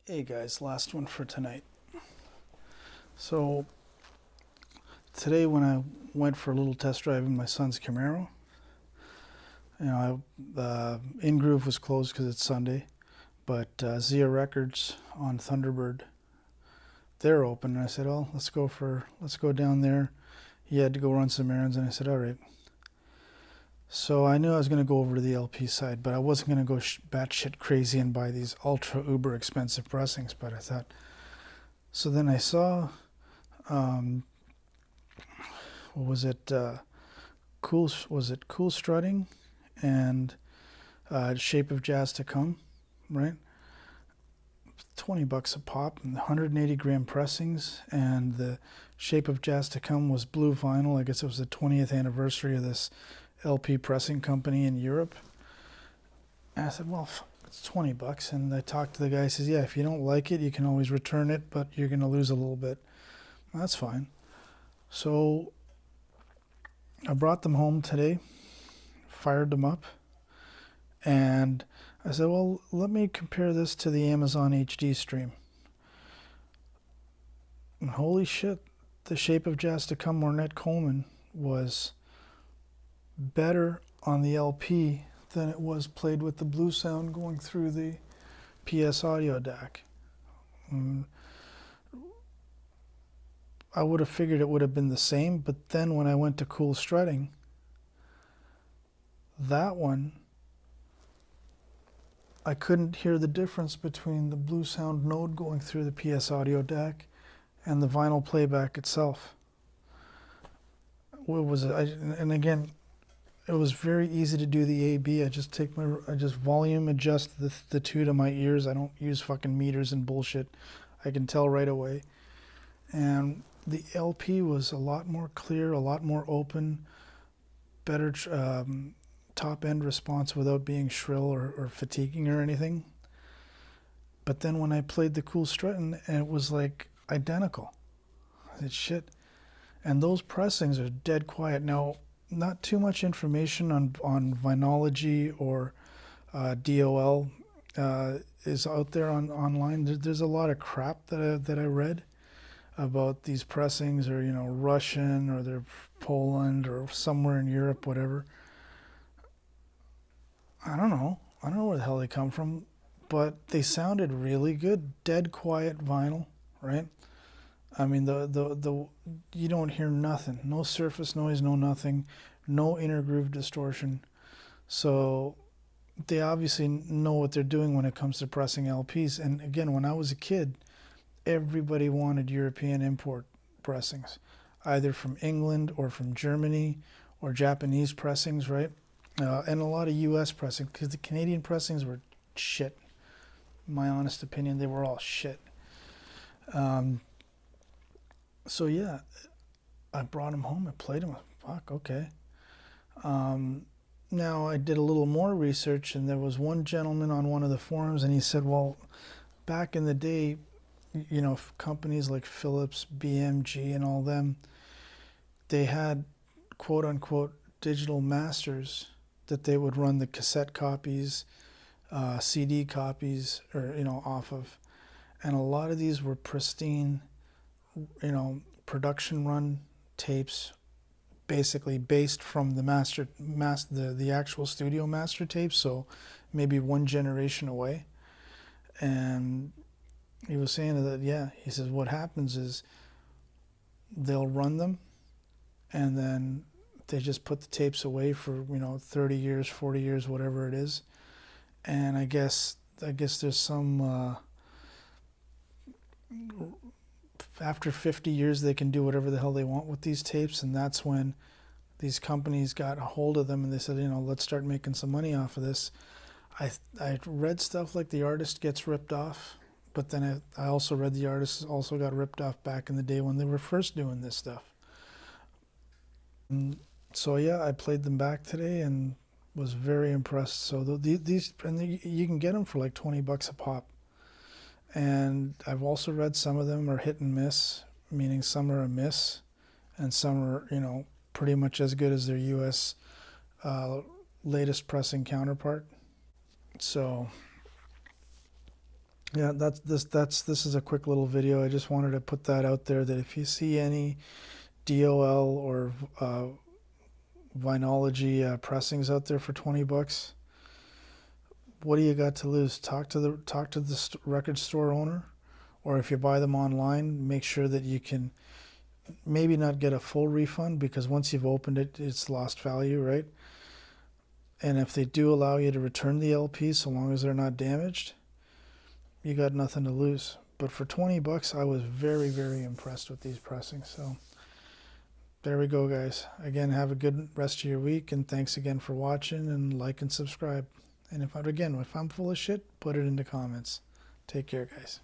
Hey guys, last one for tonight. So today when I went for a little test drive in my son's Camaro, In-Groove was closed because it's Sunday, but Zia Records on Thunderbird, they're open. And I said, "Oh, let's go down there." He had to go run some errands, and I said, "All right." So I knew I was going to go over to the LP side, but I wasn't going to go batshit crazy and buy these ultra uber expensive pressings. But I thought, so then I saw, um, what was it? Cool Strutting and Shape of Jazz to Come, right? $20 a pop and 180 gram pressings, and the Shape of Jazz to Come was blue vinyl. I guess it was the 20th anniversary of this LP pressing company in Europe. And I said, well, it's $20. And I talked to the guy. He says, yeah, if you don't like it, you can always return it, but you're going to lose a little bit. That's fine. So I brought them home today, fired them up, and I said, well, let me compare this to the Amazon HD stream. And holy shit, the Shape of Jazz to Come Ornette Coleman was better on the LP than it was played with the blue sound going through the PS audio DAC. I would have figured it would have been the same, but then when I went to Cool Strutting, that one, I couldn't hear the difference between the blue sound node going through the PS audio DAC and the vinyl playback itself. What was it? And again, it was very easy to do the A/B. I just volume adjust the two to my ears. I don't use fucking meters and bullshit. I can tell right away. And the LP was a lot more clear, a lot more open, better top end response without being shrill or fatiguing or anything. But then when I played the Cool Strutting, and it was like identical. I said, shit. And those pressings are dead quiet. Now, not too much information on VINYLOGY or DOL is out there online. There's a lot of crap that I read about these pressings, or Russian, or they're Poland or somewhere in Europe, whatever. I don't know where the hell they come from, but they sounded really good. Dead quiet vinyl, right? I mean, the you don't hear nothing, no surface noise, no nothing, no inner groove distortion. So they obviously know what they're doing when it comes to pressing LPs. And again, when I was a kid, everybody wanted European import pressings, either from England or from Germany or Japanese pressings, right? And a lot of U.S. pressing, because the Canadian pressings were shit. In my honest opinion, they were all shit. So yeah, I brought them home. I played them. Fuck, okay. Now I did a little more research, and there was one gentleman on one of the forums, and he said, well, back in the day, companies like Philips, BMG, and all them, they had quote unquote digital masters that they would run the cassette copies, CD copies, or off of, and a lot of these were pristine, production run tapes, basically based from the actual studio master tapes, so maybe one generation away. And he was saying that, yeah, he says what happens is they'll run them, and then they just put the tapes away for 30 years, 40 years, whatever it is. And I guess there's some after 50 years they can do whatever the hell they want with these tapes, and that's when these companies got a hold of them, and they said, let's start making some money off of this. I read stuff like the artist gets ripped off, but then I also read the artists also got ripped off back in the day when they were first doing this stuff. And so yeah, I played them back today and was very impressed. So you can get them for like $20 a pop. And I've also read some of them are hit and miss, meaning some are a miss, and some are pretty much as good as their U.S. Latest pressing counterpart. So Yeah, this is a quick little video. I just wanted to put that out there that if you see any DOL or Vinylogy pressings out there for $20, what do you got to lose? Talk to the record store owner, or if you buy them online, make sure that you can maybe not get a full refund, because once you've opened it, it's lost value, right? And if they do allow you to return the LP, so long as they're not damaged, you got nothing to lose. But for $20, I was very, very impressed with these pressings. So there we go, guys. Again, have a good rest of your week, and thanks again for watching, and like and subscribe. And if I'm full of shit, put it in the comments. Take care, guys.